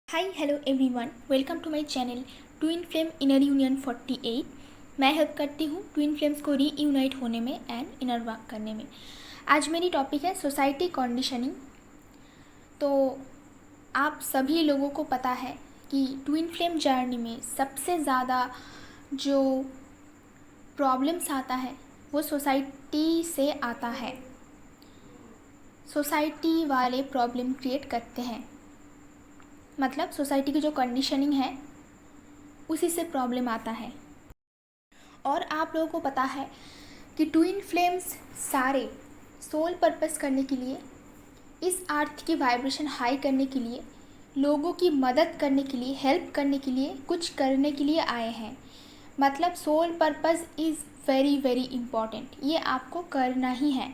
Hi hello everyone, welcome to my channel twin flame inner union 48। मैं help करती हूँ twin flames को reunite होने में एंड इनर वर्क करने में। आज मेरी टॉपिक है सोसाइटी कंडीशनिंग। तो आप सभी लोगों को पता है कि ट्विन फ्लेम जर्नी में सबसे ज़्यादा जो प्रॉब्लम्स आता है वो सोसाइटी से आता है। सोसाइटी वाले प्रॉब्लम क्रिएट करते हैं, मतलब सोसाइटी की जो कंडीशनिंग है उसी से प्रॉब्लम आता है। और आप लोगों को पता है कि ट्विन फ्लेम्स सारे सोल पर्पस करने के लिए, इस अर्थ की वाइब्रेशन हाई करने के लिए, लोगों की मदद करने के लिए, हेल्प करने के लिए, कुछ करने के लिए आए हैं। मतलब soul purpose is very very important, ये आपको करना ही है।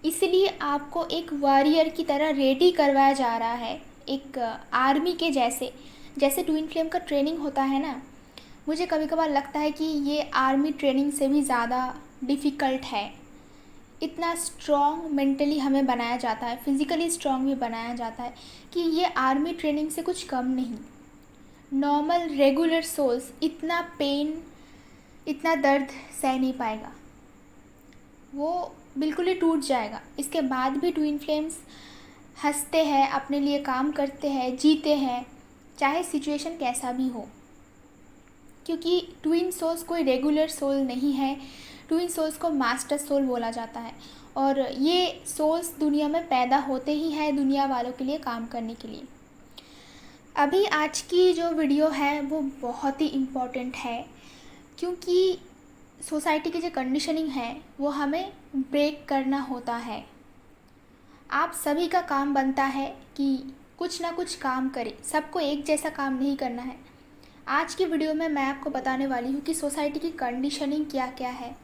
इसलिए आपको एक वॉरियर की तरह रेडी करवाया जा रहा है, एक आर्मी के जैसे। जैसे ट्विन फ्लेम का ट्रेनिंग होता है ना, मुझे कभी कभार लगता है कि ये आर्मी ट्रेनिंग से भी ज़्यादा डिफ़िकल्ट है। इतना स्ट्रॉन्ग मेंटली हमें बनाया जाता है, फिज़िकली स्ट्रॉन्ग भी बनाया जाता है कि ये आर्मी ट्रेनिंग से कुछ कम नहीं। नॉर्मल रेगुलर सोल्स इतना पेन, इतना दर्द सह नहीं पाएगा, वो बिल्कुल ही टूट जाएगा। इसके बाद भी ट्विन फ्लेम्स हंसते हैं, अपने लिए काम करते हैं, जीते हैं, चाहे सिचुएशन कैसा भी हो। क्योंकि ट्विन सोल्स कोई रेगुलर सोल नहीं है, ट्विन सोल्स को मास्टर सोल बोला जाता है। और ये सोल्स दुनिया में पैदा होते ही हैं दुनिया वालों के लिए काम करने के लिए। अभी आज की जो वीडियो है वो बहुत ही इम्पोर्टेंट है, क्योंकि सोसाइटी की जो कंडीशनिंग है वो हमें ब्रेक करना होता है। आप सभी का काम बनता है कि कुछ ना कुछ काम करें, सबको एक जैसा काम नहीं करना है। आज की वीडियो में मैं आपको बताने वाली हूँ कि सोसाइटी की कंडीशनिंग क्या क्या है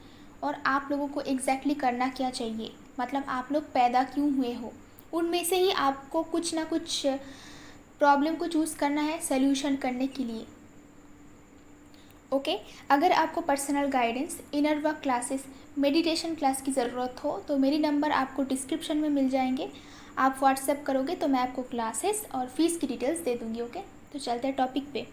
और आप लोगों को एग्जैक्टली करना क्या चाहिए। मतलब आप लोग पैदा क्यों हुए हो, उनमें से ही आपको कुछ ना कुछ प्रॉब्लम को चूज़ करना है सल्यूशन करने के लिए। ओके, अगर आपको personal guidance, inner work classes, meditation class की ज़रूरत हो तो मेरी नंबर आपको डिस्क्रिप्शन में मिल जाएंगे। आप व्हाट्सएप करोगे तो मैं आपको क्लासेस और फीस की डिटेल्स दे दूँगी। ओके, तो चलते हैं टॉपिक पे।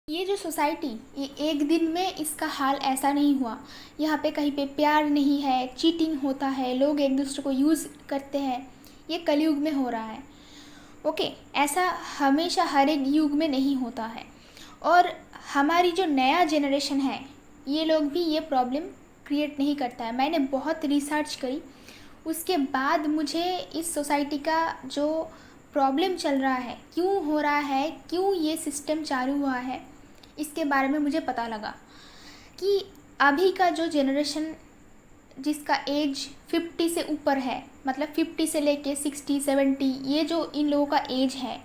ये जो सोसाइटी, ये एक दिन में इसका हाल ऐसा नहीं हुआ। यहाँ पे कहीं पे प्यार नहीं है, चीटिंग होता है, लोग एक दूसरे को यूज़ करते हैं, ये कलयुग में हो रहा है। ओके, ऐसा हमेशा हर एक युग में नहीं होता है। और हमारी जो नया जनरेशन है, ये लोग भी ये प्रॉब्लम क्रिएट नहीं करता है। मैंने बहुत रिसर्च करी, उसके बाद मुझे इस सोसाइटी का जो प्रॉब्लम चल रहा है, क्यों हो रहा है, क्यों ये सिस्टम चालू हुआ है, इसके बारे में मुझे पता लगा कि अभी का जो जनरेशन जिसका एज 50 से ऊपर है, मतलब 50 से लेके 60 70, ये जो इन लोगों का एज है,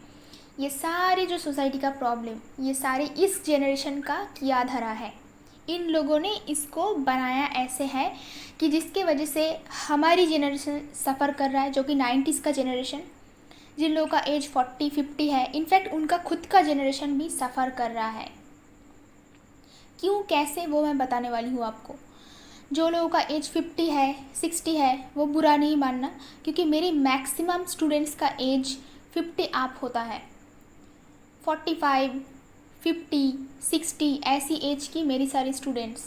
ये सारे जो सोसाइटी का प्रॉब्लम, ये सारे इस जनरेशन का किया धरा है। इन लोगों ने इसको बनाया ऐसे है कि जिसके वजह से हमारी जनरेशन सफ़र कर रहा है, जो कि 90s का जनरेशन, जिन लोगों का एज 40 50 है, इनफैक्ट उनका खुद का जनरेशन भी सफ़र कर रहा है। क्यों, कैसे, वो मैं बताने वाली हूँ आपको। जो लोगों का एज 50 है, 60 है, वो बुरा नहीं मानना, क्योंकि मेरी मैक्सिमम स्टूडेंट्स का एज 50 अप होता है। 45 50 60 ऐसी एज की मेरी सारी स्टूडेंट्स।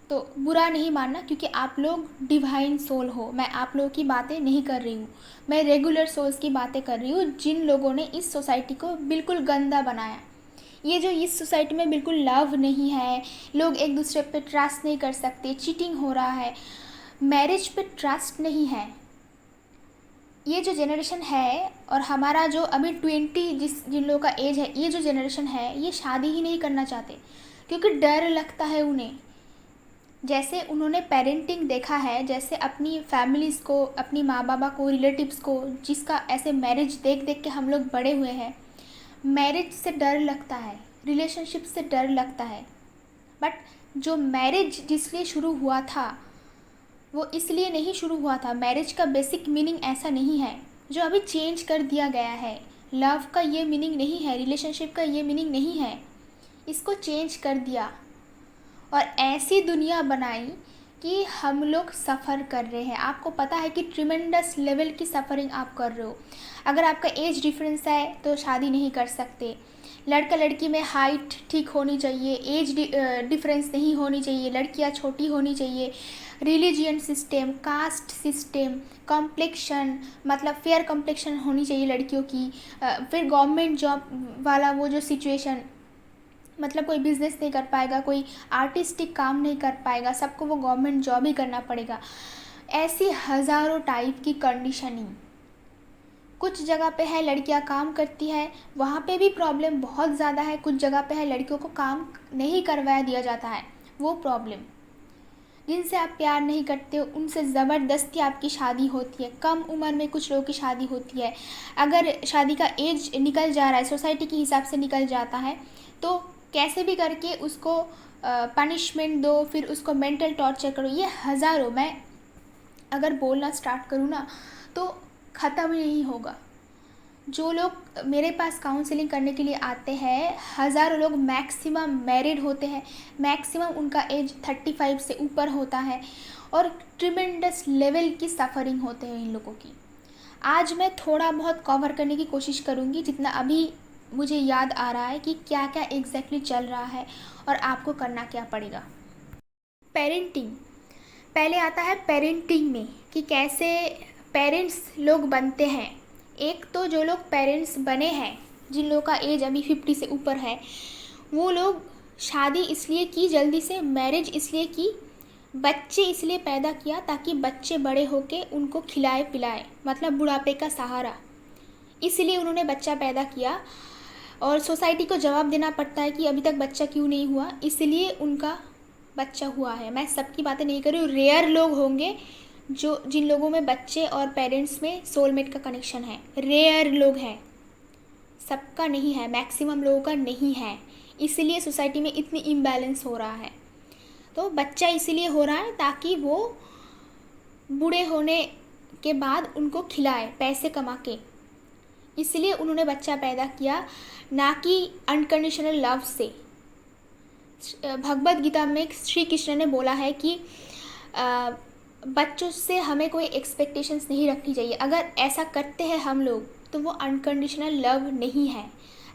तो बुरा नहीं मानना, क्योंकि आप लोग डिवाइन सोल हो। मैं आप लोगों की बातें नहीं कर रही हूँ, मैं रेगुलर सोल्स की बातें कर रही हूँ, जिन लोगों ने इस सोसाइटी को बिल्कुल गंदा बनाया। ये जो इस सोसाइटी में बिल्कुल लव नहीं है, लोग एक दूसरे पे ट्रस्ट नहीं कर सकते, चीटिंग हो रहा है, मैरिज पे ट्रस्ट नहीं है, ये जो जनरेशन है। और हमारा जो अभी 20 जिन लोगों का एज है, ये जो जनरेशन है, ये शादी ही नहीं करना चाहते, क्योंकि डर लगता है उन्हें। जैसे उन्होंने पेरेंटिंग देखा है, जैसे अपनी फैमिलीज़ को, अपनी माँ बाबा को, रिलेटिव्स को, जिसका ऐसे मैरिज देख देख के हम लोग बड़े हुए हैं, मैरिज से डर लगता है, रिलेशनशिप से डर लगता है। बट जो मैरिज जिसलिए शुरू हुआ था, वो इसलिए नहीं शुरू हुआ था। मैरिज का बेसिक मीनिंग ऐसा नहीं है, जो अभी चेंज कर दिया गया है। लव का ये मीनिंग नहीं है, रिलेशनशिप का ये मीनिंग नहीं है, इसको चेंज कर दिया और ऐसी दुनिया बनाई कि हम लोग सफ़र कर रहे हैं। आपको पता है कि ट्रिमेंडस लेवल की सफ़रिंग आप कर रहे हो। अगर आपका एज डिफरेंस है तो शादी नहीं कर सकते। लड़का लड़की में हाइट ठीक होनी चाहिए, एज डिफरेंस नहीं होनी चाहिए, लड़कियां छोटी होनी चाहिए, religion system, caste system, complexion मतलब फेयर कॉम्प्लेक्शन होनी चाहिए लड़कियों की। फिर गवर्नमेंट जॉब वाला वो जो सिचुएशन, मतलब कोई बिज़नेस नहीं कर पाएगा, कोई आर्टिस्टिक काम नहीं कर पाएगा, सबको वो गवर्नमेंट जॉब ही करना पड़ेगा। ऐसी हज़ारों टाइप की कंडीशनिंग। कुछ जगह पे है लड़कियां काम करती है, वहाँ पे भी प्रॉब्लम बहुत ज़्यादा है। कुछ जगह पे है लड़कियों को काम नहीं करवाया दिया जाता है, वो प्रॉब्लम। जिनसे आप प्यार नहीं करते हो उनसे ज़बरदस्ती आपकी शादी होती है। कम उम्र में कुछ लोगों की शादी होती है। अगर शादी का एज निकल जा रहा है, सोसाइटी के हिसाब से निकल जाता है, तो कैसे भी करके उसको पनिशमेंट दो, फिर उसको मेंटल टॉर्चर करो। ये हज़ारों, मैं अगर बोलना स्टार्ट करूँ ना तो ख़त्म ही नहीं होगा। जो लोग मेरे पास काउंसलिंग करने के लिए आते हैं, हज़ारों लोग मैक्सिमम मैरिड होते हैं, मैक्सिमम उनका एज 35 से ऊपर होता है और ट्रिमेंडस लेवल की सफ़रिंग होते हैं इन लोगों की। आज मैं थोड़ा बहुत कवर करने की कोशिश करूँगी, जितना अभी मुझे याद आ रहा है कि क्या क्या एग्जैक्टली चल रहा है और आपको करना क्या पड़ेगा। पेरेंटिंग पहले आता है, पेरेंटिंग में कि कैसे पेरेंट्स लोग बनते हैं। एक तो जो लोग पेरेंट्स बने हैं, जिन लोगों का एज अभी 50 से ऊपर है, वो लोग शादी इसलिए की जल्दी से, मैरिज इसलिए की, बच्चे इसलिए पैदा किया ताकि बच्चे बड़े होके उनको खिलाए पिलाए, मतलब बुढ़ापे का सहारा। इसलिए उन्होंने बच्चा पैदा किया और सोसाइटी को जवाब देना पड़ता है कि अभी तक बच्चा क्यों नहीं हुआ, इसलिए उनका बच्चा हुआ है। मैं सबकी बातें नहीं कर रही हूँ, रेयर लोग होंगे जिन लोगों में बच्चे और पेरेंट्स में सोलमेट का कनेक्शन है। रेयर लोग हैं, सबका नहीं है, मैक्सिमम लोगों का नहीं है। इसलिए सोसाइटी में इतनी इम्बैलेंस हो रहा है। तो बच्चा इसीलिए हो रहा है ताकि वो बूढ़े होने के बाद उनको खिलाए पैसे कमा के, इसलिए उन्होंने बच्चा पैदा किया, ना कि अनकंडीशनल लव से। भगवद गीता में श्री कृष्ण ने बोला है कि बच्चों से हमें कोई एक्सपेक्टेशंस नहीं रखनी चाहिए। अगर ऐसा करते हैं हम लोग तो वो अनकंडीशनल लव नहीं है।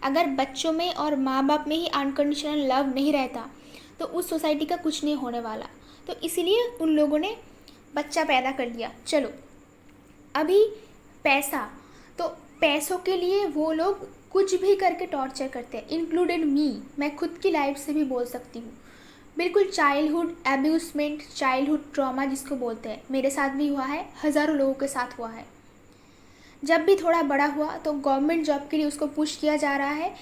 अगर बच्चों में और माँ बाप में ही अनकंडीशनल लव नहीं रहता तो उस सोसाइटी का कुछ नहीं होने वाला। तो इसीलिए उन लोगों ने बच्चा पैदा कर लिया। चलो, अभी पैसा, तो पैसों के लिए वो लोग कुछ भी करके टॉर्चर करते हैं, इंक्लूडेड मी। मैं खुद की लाइफ से भी बोल सकती हूँ। बिल्कुल चाइल्डहुड एब्यूसमेंट, चाइल्डहुड ट्रॉमा जिसको बोलते हैं, मेरे साथ भी हुआ है, हज़ारों लोगों के साथ हुआ है। जब भी थोड़ा बड़ा हुआ तो गवर्नमेंट जॉब के लिए उसको पुश किया जा रहा है।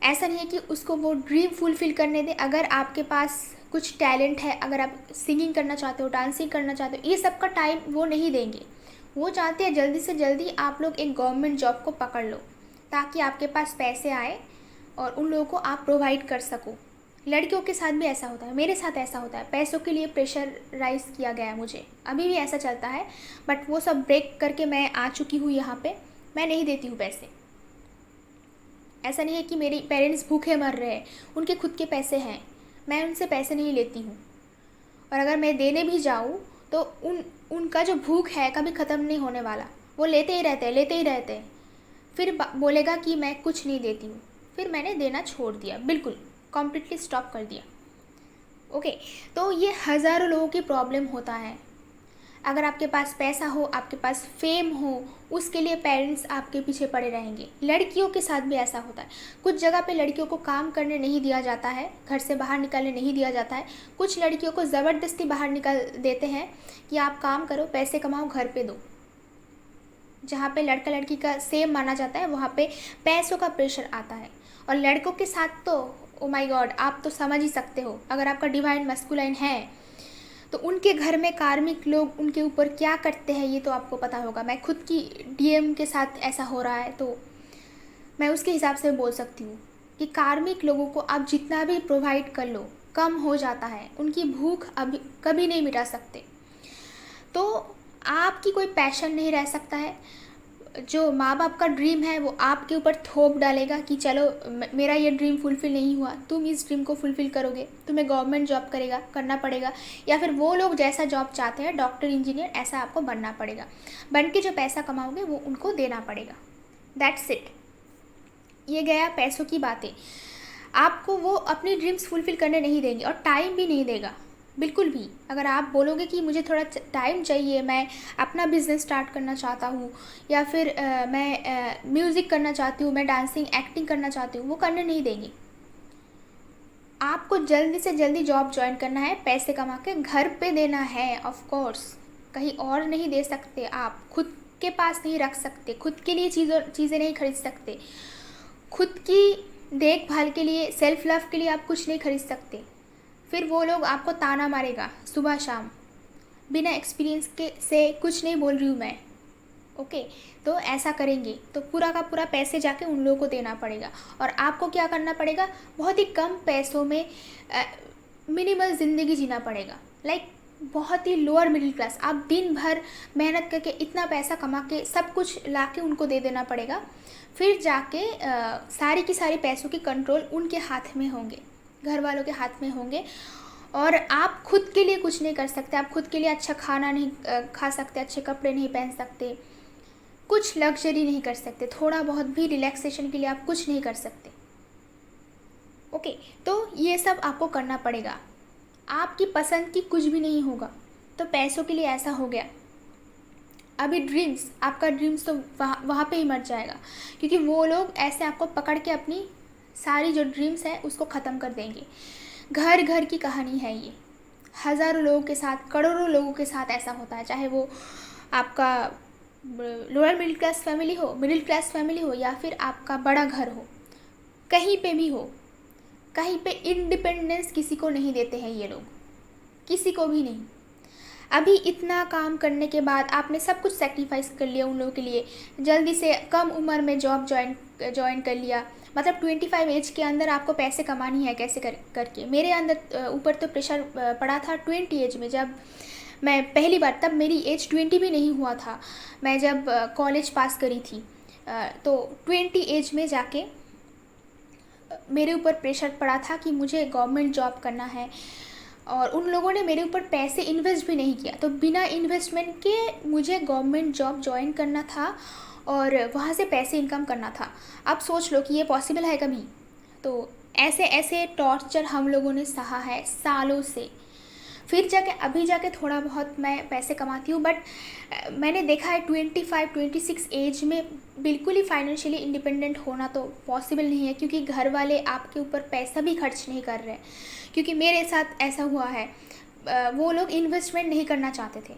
ऐसा नहीं है कि उसको वो ड्रीम फुलफ़िल करने दें। अगर आपके पास कुछ टैलेंट है, अगर आप सिंगिंग करना चाहते हो, डांसिंग करना चाहते हो, ये सब का टाइम वो नहीं देंगे। वो चाहते हैं जल्दी से जल्दी आप लोग एक गवर्नमेंट जॉब को पकड़ लो ताकि आपके पास पैसे आए और उन लोगों को आप प्रोवाइड कर सको। लड़कियों के साथ भी ऐसा होता है, मेरे साथ ऐसा होता है। पैसों के लिए प्रेशराइज़ किया गया है मुझे, अभी भी ऐसा चलता है, बट वो सब ब्रेक करके मैं आ चुकी हूँ यहाँ पे। मैं नहीं देती हूँ पैसे। ऐसा नहीं है कि मेरे पेरेंट्स भूखे मर रहे हैं, उनके खुद के पैसे हैं, मैं उनसे पैसे नहीं लेती हूँ। और अगर मैं देने भी जाऊँ तो उनका जो भूख है कभी ख़त्म नहीं होने वाला। वो लेते ही रहते हैं, लेते ही रहते हैं। फिर बोलेगा कि मैं कुछ नहीं देती हूँ। फिर मैंने देना छोड़ दिया, बिल्कुल कम्प्लीटली स्टॉप कर दिया। ओके, तो ये हज़ारों लोगों की प्रॉब्लम होता है। अगर आपके पास पैसा हो, आपके पास फेम हो, उसके लिए पेरेंट्स आपके पीछे पड़े रहेंगे। लड़कियों के साथ भी ऐसा होता है। कुछ जगह पे लड़कियों को काम करने नहीं दिया जाता है, घर से बाहर निकलने नहीं दिया जाता है। कुछ लड़कियों को ज़बरदस्ती बाहर निकाल देते हैं कि आप काम करो, पैसे कमाओ, घर पे दो। जहाँ पे लड़का लड़की का सेम माना जाता है वहाँ पे पैसों का प्रेशर आता है। और लड़कों के साथ तो ओ माय गॉड, आप तो समझ ही सकते हो। अगर आपका डिवाइन मस्कुलाइन है तो उनके घर में कार्मिक लोग उनके ऊपर क्या करते हैं ये तो आपको पता होगा। मैं खुद की डीएम के साथ ऐसा हो रहा है तो मैं उसके हिसाब से बोल सकती हूँ कि कार्मिक लोगों को आप जितना भी प्रोवाइड कर लो कम हो जाता है। उनकी भूख अभी कभी नहीं मिटा सकते। तो आपकी कोई पैशन नहीं रह सकता है। जो माँ बाप का ड्रीम है वो आपके ऊपर थोप डालेगा कि चलो मेरा ये ड्रीम फुलफ़िल नहीं हुआ, तुम इस ड्रीम को फुलफ़िल करोगे, तुम्हें गवर्नमेंट जॉब करना पड़ेगा, या फिर वो लोग जैसा जॉब चाहते हैं डॉक्टर इंजीनियर ऐसा आपको बनना पड़ेगा। बन के जो पैसा कमाओगे वो उनको देना पड़ेगा। That's it. ये गया पैसों की बातें। आपको वो अपनी ड्रीम्स फुलफ़िल करने नहीं देंगे और टाइम भी नहीं देगा बिल्कुल भी। अगर आप बोलोगे कि मुझे थोड़ा टाइम चाहिए, मैं अपना बिज़नेस स्टार्ट करना चाहता हूँ, या फिर मैं म्यूज़िक करना चाहती हूँ, मैं डांसिंग एक्टिंग करना चाहती हूँ, वो करने नहीं देंगे। आपको जल्दी से जल्दी जॉब ज्वाइन करना है, पैसे कमा के घर पे देना है। ऑफ कोर्स कहीं और नहीं दे सकते, आप खुद के पास नहीं रख सकते, खुद के लिए चीज़ें नहीं खरीद सकते, खुद की देखभाल के लिए, सेल्फ लव के लिए आप कुछ नहीं खरीद सकते। फिर वो लोग आपको ताना मारेगा सुबह शाम। बिना एक्सपीरियंस के से कुछ नहीं बोल रही हूँ मैं, ओके। तो ऐसा करेंगे तो पूरा का पूरा पैसे जाके उन लोगों को देना पड़ेगा, और आपको क्या करना पड़ेगा, बहुत ही कम पैसों में मिनिमल ज़िंदगी जीना पड़ेगा। लाइक बहुत ही लोअर मिडिल क्लास। आप दिन भर मेहनत करके इतना पैसा कमा के सब कुछ ला के उनको दे देना पड़ेगा। फिर जाके सारी की सारी पैसों की कंट्रोल उनके हाथ में होंगे, घर वालों के हाथ में होंगे, और आप खुद के लिए कुछ नहीं कर सकते। आप खुद के लिए अच्छा खाना नहीं खा सकते, अच्छे कपड़े नहीं पहन सकते, कुछ लग्जरी नहीं कर सकते, थोड़ा बहुत भी रिलैक्सेशन के लिए आप कुछ नहीं कर सकते, ओके। तो ये सब आपको करना पड़ेगा। आपकी पसंद की कुछ भी नहीं होगा। तो पैसों के लिए ऐसा हो गया। अभी ड्रीम्स, आपका ड्रीम्स तो वहाँ पे ही मर जाएगा, क्योंकि वो लोग ऐसे आपको पकड़ के अपनी सारी जो ड्रीम्स है उसको ख़त्म कर देंगे। घर घर की कहानी है ये। हज़ारों लोगों के साथ, करोड़ों लोगों के साथ ऐसा होता है, चाहे वो आपका लोअर मिडिल क्लास फैमिली हो, मिडिल क्लास फैमिली हो, या फिर आपका बड़ा घर हो, कहीं पे भी हो। कहीं पे इंडिपेंडेंस किसी को नहीं देते हैं ये लोग, किसी को भी नहीं। अभी इतना काम करने के बाद आपने सब कुछ सेक्रीफाइस कर लिया उन लोगों के लिए, जल्दी से कम उम्र में जॉब ज्वाइन कर लिया। मतलब 25 एज के अंदर आपको पैसे कमानी है कैसे करके। मेरे अंदर ऊपर तो प्रेशर पड़ा था 20 एज में, जब मैं पहली बार, तब मेरी एज 20 भी नहीं हुआ था, मैं जब कॉलेज पास करी थी। तो 20 एज में जाके मेरे ऊपर प्रेशर पड़ा था कि मुझे गवर्नमेंट जॉब करना है, और उन लोगों ने मेरे ऊपर पैसे इन्वेस्ट भी नहीं किया। तो बिना इन्वेस्टमेंट के मुझे गवर्नमेंट जॉब ज्वाइन करना था और वहाँ से पैसे इनकम करना था। अब सोच लो कि ये पॉसिबल है कभी? तो ऐसे ऐसे टॉर्चर हम लोगों ने सहा है सालों से। फिर जाके अभी जाके थोड़ा बहुत मैं पैसे कमाती हूँ, बट मैंने देखा है 25-26 एज में बिल्कुल ही फाइनेंशियली इंडिपेंडेंट होना तो पॉसिबल नहीं है, क्योंकि घर वाले आपके ऊपर पैसा भी खर्च नहीं कर रहे हैं। क्योंकि मेरे साथ ऐसा हुआ है, वो लोग इन्वेस्टमेंट नहीं करना चाहते थे,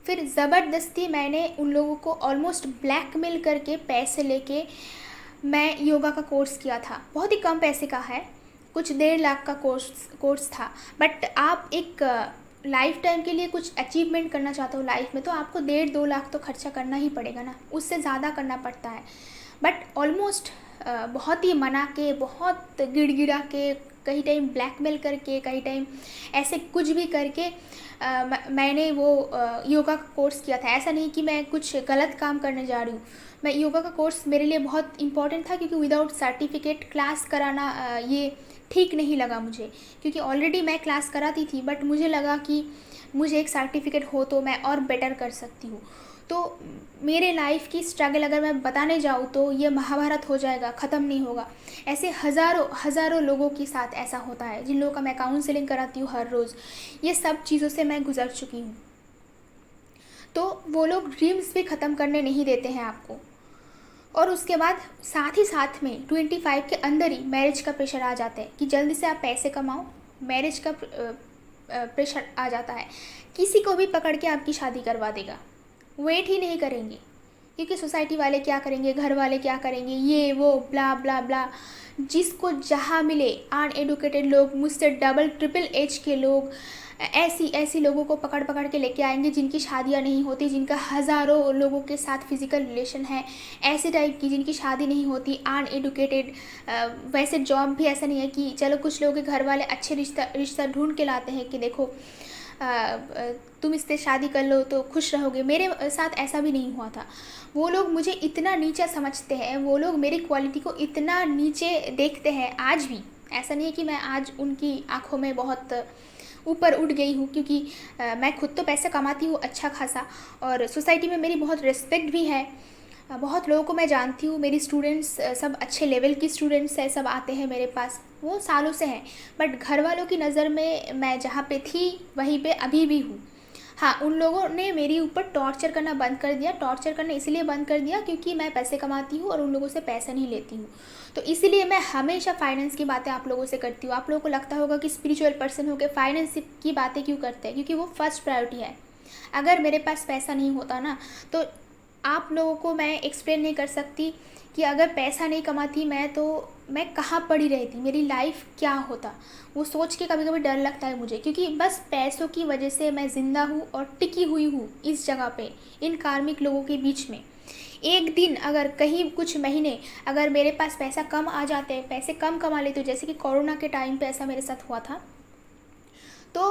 फिर ज़बरदस्ती मैंने उन लोगों को ऑलमोस्ट ब्लैकमेल करके पैसे लेके मैं योगा का कोर्स किया था। बहुत ही कम पैसे का है, कुछ 1.5 लाख का कोर्स था। बट आप एक लाइफ टाइम के लिए कुछ अचीवमेंट करना चाहते हो लाइफ में, तो आपको 1.5-2 लाख तो खर्चा करना ही पड़ेगा ना, उससे ज़्यादा करना पड़ता है। बट ऑलमोस्ट बहुत ही मना के, बहुत गिड़गिड़ा के, कई टाइम ब्लैकमेल करके, कई टाइम ऐसे कुछ भी करके मैंने वो योगा का कोर्स किया था। ऐसा नहीं कि मैं कुछ गलत काम करने जा रही हूँ। मैं योगा का कोर्स मेरे लिए बहुत इम्पॉर्टेंट था, क्योंकि विदाउट सर्टिफिकेट क्लास कराना ये ठीक नहीं लगा मुझे, क्योंकि ऑलरेडी मैं क्लास कराती थी, बट मुझे लगा कि मुझे एक सर्टिफिकेट हो तो मैं और बेटर कर सकती हूँ। तो मेरे लाइफ की स्ट्रगल अगर मैं बताने जाऊँ तो ये महाभारत हो जाएगा, ख़त्म नहीं होगा। ऐसे हज़ारों लोगों के साथ ऐसा होता है, जिन लोगों का मैं काउंसलिंग कराती हूँ हर रोज़। ये सब चीज़ों से मैं गुजर चुकी हूँ। तो वो लोग ड्रीम्स भी ख़त्म करने नहीं देते हैं आपको। और उसके बाद साथ ही साथ में 25 के अंदर ही मैरिज का प्रेशर आ जाता है कि जल्दी से आप पैसे कमाओ। मैरिज का प्रेशर आ जाता है, किसी को भी पकड़ के आपकी शादी करवा देगा, वेट ही नहीं करेंगे, क्योंकि सोसाइटी वाले क्या करेंगे, घर वाले क्या करेंगे, ये वो ब्ला ब्ला ब्ला। जिसको जहाँ मिले, अनएडुकेटेड लोग, मुझसे डबल ट्रिपल एज के लोग, ऐसी लोगों को पकड़ के लेके आएंगे जिनकी शादियां नहीं होती, जिनका हज़ारों लोगों के साथ फिजिकल रिलेशन है, ऐसे टाइप की जिनकी शादी नहीं होती, अनएडुकेटेड। वैसे जॉब भी ऐसा नहीं है कि चलो, कुछ लोगों के घर वाले अच्छे रिश्ता ढूंढ के लाते हैं कि देखो तुम इससे शादी कर लो तो खुश रहोगे, मेरे साथ ऐसा भी नहीं हुआ था। वो लोग मुझे इतना नीचा समझते हैं, वो लोग मेरी क्वालिटी को इतना नीचे देखते हैं आज भी। ऐसा नहीं है कि मैं आज उनकी आँखों में बहुत ऊपर उठ गई हूँ, क्योंकि मैं खुद तो पैसा कमाती हूँ अच्छा खासा, और सोसाइटी में मेरी बहुत रिस्पेक्ट भी है। बहुत लोगों को मैं जानती हूँ, मेरी स्टूडेंट्स सब अच्छे लेवल की स्टूडेंट्स हैं, सब आते हैं मेरे पास, वो सालों से हैं। बट घर वालों की नज़र में मैं जहाँ पे थी वहीं पे अभी भी हूँ। हाँ, उन लोगों ने मेरे ऊपर टॉर्चर करना बंद कर दिया। टॉर्चर करना इसलिए बंद कर दिया क्योंकि मैं पैसे कमाती हूँ और उन लोगों से पैसा नहीं लेती हूँ। तो इसीलिए मैं हमेशा फाइनेंस की बातें आप लोगों से करती हूँ। आप लोगों को लगता होगा कि स्पिरिचुअल पर्सन होकर फाइनेंस की बातें क्यों करते हैं, क्योंकि वो फर्स्ट प्रायोरिटी है। अगर मेरे पास पैसा नहीं होता ना, तो आप लोगों को मैं एक्सप्लेन नहीं कर सकती कि अगर पैसा नहीं कमाती मैं, तो मैं कहाँ पड़ी रहती, मेरी लाइफ क्या होता। वो सोच के कभी कभी डर लगता है मुझे, क्योंकि बस पैसों की वजह से मैं ज़िंदा हूँ और टिकी हुई हूँ इस जगह पे, इन कार्मिक लोगों के बीच में। एक दिन अगर कहीं कुछ महीने अगर मेरे पास पैसा कम आ जाते, पैसे कम कमा लेते, जैसे कि कोरोना के टाइम पे ऐसा मेरे साथ हुआ था, तो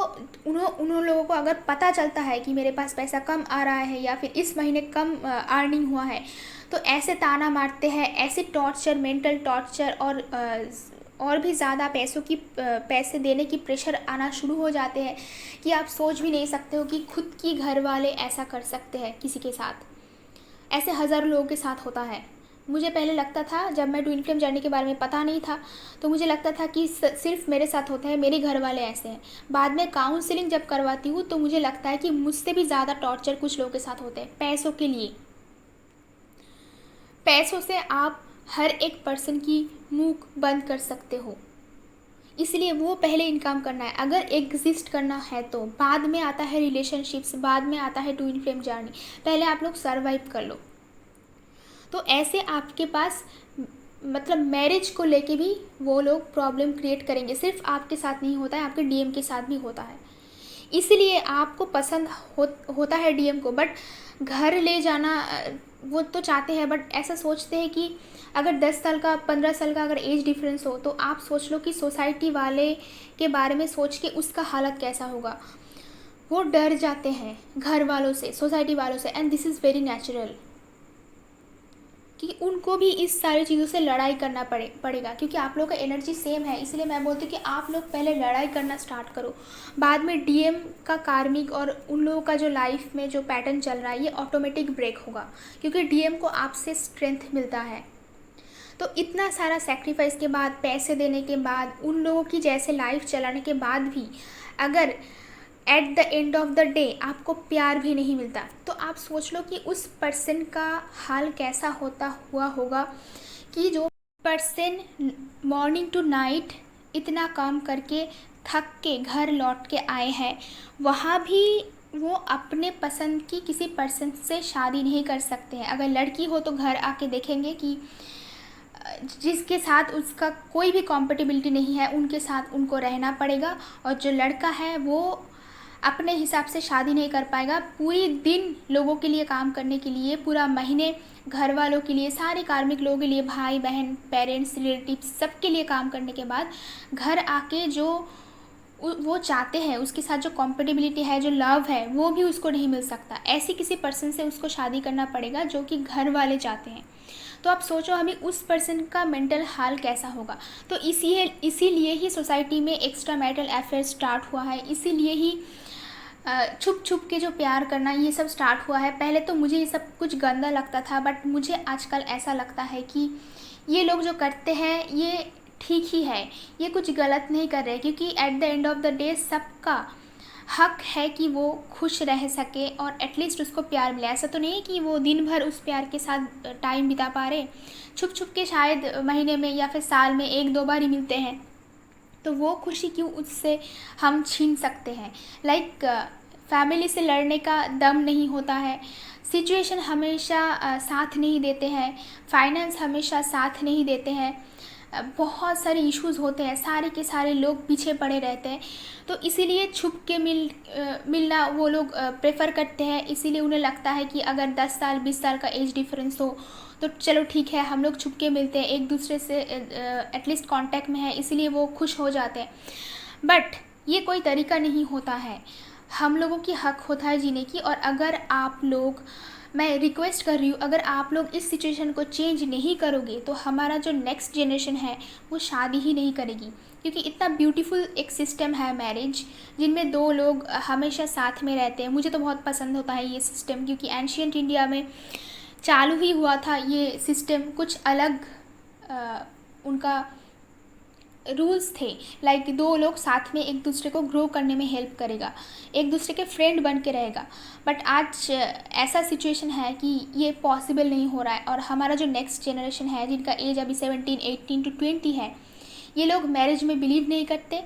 उन लोगों को अगर पता चलता है कि मेरे पास पैसा कम आ रहा है या फिर इस महीने कम अर्निंग हुआ है, तो ऐसे ताना मारते हैं, ऐसे टॉर्चर, मेंटल टॉर्चर और भी ज़्यादा पैसे देने की प्रेशर आना शुरू हो जाते हैं कि आप सोच भी नहीं सकते हो कि खुद की घर वाले ऐसा कर सकते हैं किसी के साथ। ऐसे हज़ारों लोगों के साथ होता है। मुझे पहले लगता था, जब मैं ट्विन फ्लेम जर्नी के बारे में पता नहीं था, तो मुझे लगता था कि सिर्फ मेरे साथ होता है, मेरे घर वाले ऐसे हैं। बाद में काउंसलिंग जब करवाती हूँ तो मुझे लगता है कि मुझसे भी ज़्यादा टॉर्चर कुछ लोगों के साथ होते हैं पैसों के लिए। पैसों से आप हर एक पर्सन की मुंह बंद कर सकते हो, इसलिए वो पहले इनकम करना है। अगर एग्जिस्ट करना है तो बाद में आता है रिलेशनशिप्स, बाद में आता है ट्विन फ्लेम जर्नी। पहले आप लोग सर्वाइव कर लो। तो ऐसे आपके पास मतलब मैरिज को लेके भी वो लोग प्रॉब्लम क्रिएट करेंगे। सिर्फ आपके साथ नहीं होता है, आपके डीएम के साथ भी होता है। इसलिए आपको पसंद होता है डीएम को, बट घर ले जाना वो तो चाहते हैं, बट ऐसा सोचते हैं कि अगर 10 साल का 15 साल का अगर एज डिफरेंस हो, तो आप सोच लो कि सोसाइटी वाले के बारे में सोच के उसका हालत कैसा होगा। वो डर जाते हैं घर वालों से, सोसाइटी वालों से, and this is very natural कि उनको भी इस सारी चीज़ों से लड़ाई करना पड़ेगा, क्योंकि आप लोगों का एनर्जी सेम है। इसलिए मैं बोलती हूँ कि आप लोग पहले लड़ाई करना स्टार्ट करो, बाद में डीएम का कार्मिक और उन लोगों का जो लाइफ में जो पैटर्न चल रहा है ये ऑटोमेटिक ब्रेक होगा, क्योंकि डीएम को आपसे स्ट्रेंथ मिलता है। तो इतना सारा सेक्रीफाइस के बाद, पैसे देने के बाद, उन लोगों की जैसे लाइफ चलाने के बाद भी अगर at the end of the day आपको प्यार भी नहीं मिलता, तो आप सोच लो कि उस पर्सन का हाल कैसा हुआ होगा कि जो पर्सन मॉर्निंग टू नाइट इतना काम करके थक के घर लौट के आए हैं, वहाँ भी वो अपने पसंद की किसी पर्सन से शादी नहीं कर सकते हैं। अगर लड़की हो तो घर आके देखेंगे कि जिसके साथ उसका कोई भी कॉम्पेटिबिलिटी नहीं है उनके साथ उनको रहना पड़ेगा, और जो लड़का है वो अपने हिसाब से शादी नहीं कर पाएगा। पूरी दिन लोगों के लिए काम करने के लिए, पूरा महीने घर वालों के लिए, सारे कार्मिक लोगों के लिए, भाई बहन, पेरेंट्स, रिलेटिव्स, सबके लिए काम करने के बाद घर आके जो वो चाहते हैं, उसके साथ जो कॉम्पेटिबिलिटी है, जो लव है, वो भी उसको नहीं मिल सकता। ऐसी किसी पर्सन से उसको शादी करना पड़ेगा जो कि घर वाले चाहते हैं। तो आप सोचो अभी उस पर्सन का मेंटल हाल कैसा होगा। तो इसीलिए ही सोसाइटी में एक्स्ट्रा मैरिटल अफेयर स्टार्ट हुआ है, इसीलिए ही छुप छुप के जो प्यार करना ये सब स्टार्ट हुआ है। पहले तो मुझे ये सब कुछ गंदा लगता था, बट मुझे आजकल ऐसा लगता है कि ये लोग जो करते हैं ये ठीक ही है, ये कुछ गलत नहीं कर रहे, क्योंकि at the end of the day सबका हक है कि वो खुश रह सके और एटलीस्ट उसको प्यार मिले। ऐसा तो नहीं है कि वो दिन भर उस प्यार के साथ टाइम बिता पा रहे, छुप छुप के शायद महीने में या फिर साल में 1-2 बार ही मिलते हैं, तो वो खुशी क्यों उससे हम छीन सकते हैं। लाइक फैमिली से लड़ने का दम नहीं होता है, सिचुएशन हमेशा साथ नहीं देते हैं, फाइनेंस हमेशा साथ नहीं देते हैं, बहुत सारे इश्यूज़ होते हैं, सारे के सारे लोग पीछे पड़े रहते हैं। तो इसीलिए छुप के मिलना वो लोग प्रेफर करते हैं। इसीलिए उन्हें लगता है कि अगर 10 साल 20 साल का एज डिफरेंस हो तो चलो ठीक है, हम लोग छुप के मिलते हैं, एक दूसरे से एटलीस्ट कांटेक्ट में है, इसीलिए वो खुश हो जाते हैं। बट ये कोई तरीका नहीं होता है। हम लोगों की हक होता है जीने की। और अगर आप लोग, मैं रिक्वेस्ट कर रही हूँ, अगर आप लोग इस सिचुएशन को चेंज नहीं करोगे तो हमारा जो नेक्स्ट जनरेशन है वो शादी ही नहीं करेगी। क्योंकि इतना ब्यूटीफुल एक सिस्टम है मैरिज, जिनमें दो लोग हमेशा साथ में रहते हैं। मुझे तो बहुत पसंद होता है ये सिस्टम, क्योंकि एंशियंट इंडिया में चालू ही हुआ था ये सिस्टम। कुछ अलग उनका रूल्स थे, लाइक दो लोग साथ में एक दूसरे को ग्रो करने में हेल्प करेगा, एक दूसरे के फ्रेंड बन के रहेगा। बट आज ऐसा सिचुएशन है कि ये पॉसिबल नहीं हो रहा है। और हमारा जो नेक्स्ट जनरेशन है, जिनका एज अभी 17, 18 to 20 है, ये लोग मैरिज में बिलीव नहीं करते,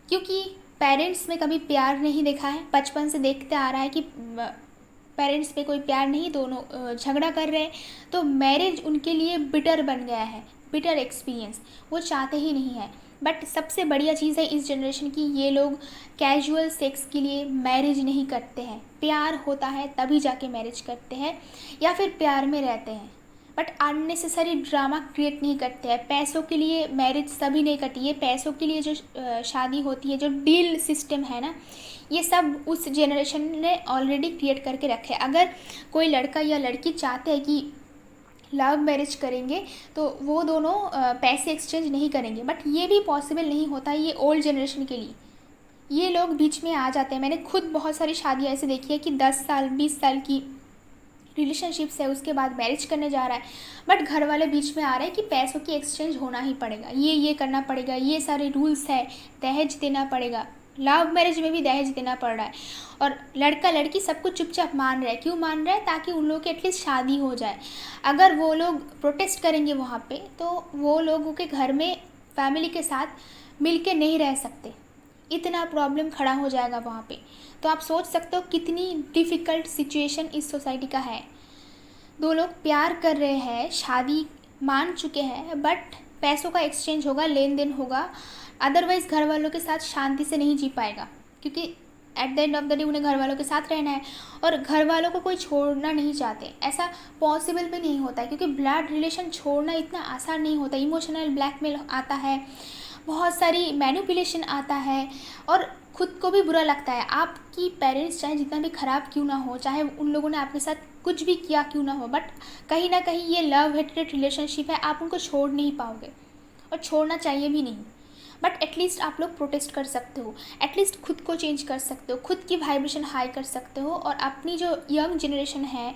क्योंकि पेरेंट्स में कभी प्यार नहीं देखा है। बचपन से देखते आ रहा है कि पेरेंट्स पे कोई प्यार नहीं, दोनों झगड़ा कर रहे हैं। तो मैरिज उनके लिए बिटर बन गया है, बिटर एक्सपीरियंस, वो चाहते ही नहीं है। बट सबसे बढ़िया चीज़ है इस जनरेशन की, ये लोग कैजुअल सेक्स के लिए मैरिज नहीं करते हैं। प्यार होता है तभी जाके मैरिज करते हैं, या फिर प्यार में रहते हैं, बट अननेसेसरी ड्रामा क्रिएट नहीं करते हैं। पैसों के लिए मैरिज सभी नहीं करती। ये पैसों के लिए जो शादी होती है, जो डील सिस्टम है ना, ये सब उस जनरेशन ने ऑलरेडी क्रिएट करके रखे। अगर कोई लड़का या लड़की चाहते हैं कि लव मैरिज करेंगे तो वो दोनों पैसे एक्सचेंज नहीं करेंगे, बट ये भी पॉसिबल नहीं होता ये ओल्ड जनरेशन के लिए। ये लोग बीच में आ जाते हैं। मैंने खुद बहुत सारी शादियाँ ऐसे देखी है कि 10 साल 20 साल की रिलेशनशिप्स है, उसके बाद मैरिज करने जा रहा है, बट घर वाले बीच में आ रहे हैं कि पैसों की एक्सचेंज होना ही पड़ेगा, ये करना पड़ेगा, ये सारे रूल्स है, दहेज देना पड़ेगा। लव मैरिज में भी दहेज देना पड़ रहा है, और लड़का लड़की सब कुछ चुपचाप मान रहा है। क्यों मान रहा है? ताकि उन लोगों की एटलीस्ट शादी हो जाए। अगर वो लोग प्रोटेस्ट करेंगे वहाँ पे, तो वो लोगों के घर में फैमिली के साथ मिल के नहीं रह सकते, इतना प्रॉब्लम खड़ा हो जाएगा वहाँ पे। तो आप सोच सकते हो कितनी डिफ़िकल्ट सिचुएशन इस सोसाइटी का है। दो लोग प्यार कर रहे हैं, शादी मान चुके हैं, बट पैसों का एक्सचेंज होगा, लेन देन होगा, अदरवाइज़ घर वालों के साथ शांति से नहीं जी पाएगा। क्योंकि at the end of the day उन्हें घर वालों के साथ रहना है, और घर वालों को कोई छोड़ना नहीं चाहते। ऐसा पॉसिबल भी नहीं होता है, क्योंकि ब्लड रिलेशन छोड़ना इतना आसान नहीं होता। इमोशनल ब्लैकमेल आता है, बहुत सारी मैनिपुलेशन आता है, और खुद को भी बुरा लगता है। आपकी पेरेंट्स चाहे जितना भी ख़राब क्यों ना हो, चाहे उन लोगों ने आपके साथ कुछ भी किया क्यों ना हो, बट कहीं ना कहीं ये लव हेटेड रिलेशनशिप है, आप उनको छोड़ नहीं पाओगे, और छोड़ना चाहिए भी नहीं। बट एटलीस्ट आप लोग प्रोटेस्ट कर सकते हो, एटलीस्ट खुद को चेंज कर सकते हो, खुद की वाइब्रेशन हाई कर सकते हो, और अपनी जो यंग जनरेशन है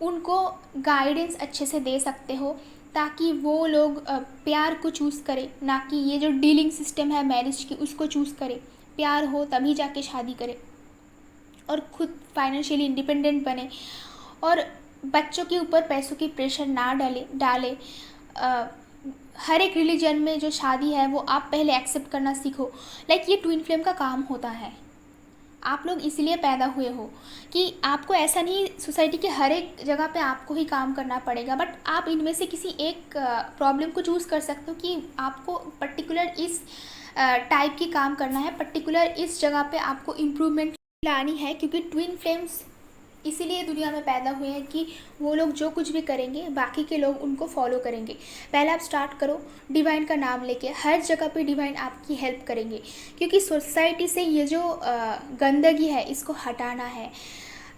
उनको गाइडेंस अच्छे से दे सकते हो, ताकि वो लोग प्यार को चूज़ करें, ना कि ये जो डीलिंग सिस्टम है मैरिज की उसको चूज़ करें। प्यार हो तभी जाके शादी करें, और खुद फाइनेंशियली इंडिपेंडेंट बने, और बच्चों के ऊपर पैसों की प्रेशर ना डाले। हर एक रिलीजन में जो शादी है वो आप पहले एक्सेप्ट करना सीखो। लाइक ये ट्विन फ्लेम का काम होता है। आप लोग इसलिए पैदा हुए हो कि आपको ऐसा नहीं सोसाइटी के हर एक जगह पे आपको ही काम करना पड़ेगा, बट आप इनमें से किसी एक प्रॉब्लम को चूज़ कर सकते हो कि आपको पर्टिकुलर इस टाइप की काम करना है, पर्टिकुलर इस जगह पे आपको इम्प्रूवमेंट लानी है। क्योंकि ट्विन फ्लेम्स इसीलिए दुनिया में पैदा हुए हैं कि वो लोग जो कुछ भी करेंगे बाकी के लोग उनको फॉलो करेंगे। पहले आप स्टार्ट करो डिवाइन का नाम लेके, हर जगह पे डिवाइन आपकी हेल्प करेंगे, क्योंकि सोसाइटी से ये जो गंदगी है इसको हटाना है।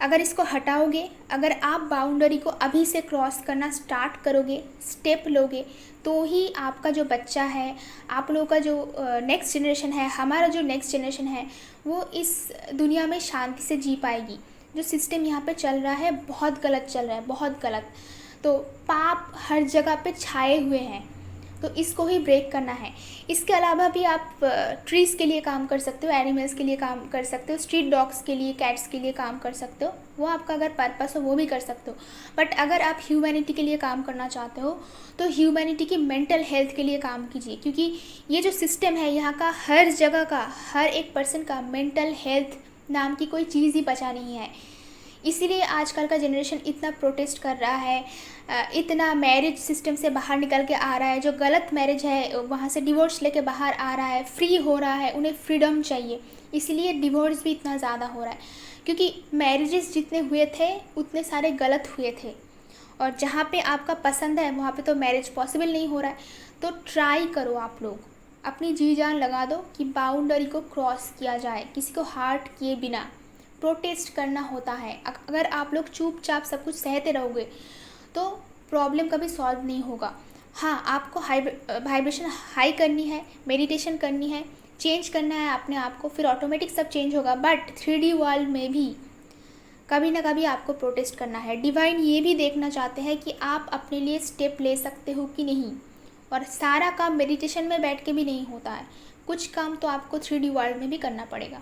अगर इसको हटाओगे, अगर आप बाउंड्री को अभी से क्रॉस करना स्टार्ट करोगे, स्टेप लोगे, तो ही आपका जो बच्चा है, आप लोगों का जो नेक्स्ट जनरेशन है, हमारा जो नेक्स्ट जनरेशन है, वो इस दुनिया में शांति से जी पाएगी। जो सिस्टम यहाँ पे चल रहा है बहुत गलत चल रहा है, बहुत गलत। तो पाप हर जगह पे छाए हुए हैं, तो इसको ही ब्रेक करना है। इसके अलावा भी आप ट्रीज़ के लिए काम कर सकते हो, एनिमल्स के लिए काम कर सकते हो, स्ट्रीट डॉग्स के लिए, कैट्स के लिए काम कर सकते हो। वो आपका अगर पर्पस हो वो भी कर सकते हो। बट अगर आप ह्यूमैनिटी के लिए काम करना चाहते हो तो ह्यूमैनिटी की मेंटल हेल्थ के लिए काम कीजिए, क्योंकि ये जो सिस्टम है यहाँ का, हर जगह का, हर एक पर्सन का मेंटल हेल्थ नाम की कोई चीज़ ही बचा नहीं है। इसीलिए आजकल का जनरेशन इतना प्रोटेस्ट कर रहा है, इतना मैरिज सिस्टम से बाहर निकल के आ रहा है। जो गलत मैरिज है वहाँ से डिवोर्स लेके बाहर आ रहा है, फ्री हो रहा है, उन्हें फ्रीडम चाहिए। इसलिए डिवोर्स भी इतना ज़्यादा हो रहा है, क्योंकि मैरिजेस जितने हुए थे उतने सारे गलत हुए थे, और जहाँ पे आपका पसंद है वहाँ पे तो मैरिज पॉसिबल नहीं हो रहा है। तो ट्राई करो आप लोग, अपनी जी जान लगा दो कि बाउंड्री को क्रॉस किया जाए, किसी को हर्ट किए बिना प्रोटेस्ट करना होता है। अगर आप लोग चुपचाप सब कुछ सहते रहोगे तो प्रॉब्लम कभी सॉल्व नहीं होगा। हाँ, आपको वाइब्रेशन हाई करनी है, मेडिटेशन करनी है, चेंज करना है अपने आप को, फिर ऑटोमेटिक सब चेंज होगा। बट 3D वर्ल्ड में भी कभी ना कभी आपको प्रोटेस्ट करना है। डिवाइन ये भी देखना चाहते हैं कि आप अपने लिए स्टेप ले सकते हो कि नहीं। और सारा काम मेडिटेशन में बैठ के भी नहीं होता है, कुछ काम तो आपको 3D वर्ल्ड में भी करना पड़ेगा।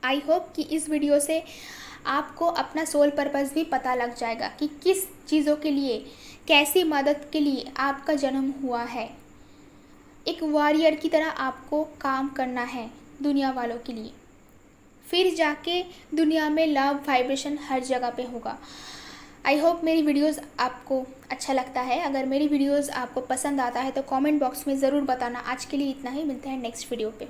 आई होप कि इस वीडियो से आपको अपना सोल पर्पस भी पता लग जाएगा कि किस चीज़ों के लिए, कैसी मदद के लिए आपका जन्म हुआ है। एक वॉरियर की तरह आपको काम करना है दुनिया वालों के लिए, फिर जाके दुनिया में लव वाइब्रेशन हर जगह पे होगा। आई होप मेरी वीडियोस आपको अच्छा लगता है। अगर मेरी वीडियोस आपको पसंद आता है तो कमेंट बॉक्स में ज़रूर बताना। आज के लिए इतना ही, मिलते हैं नेक्स्ट वीडियो पे।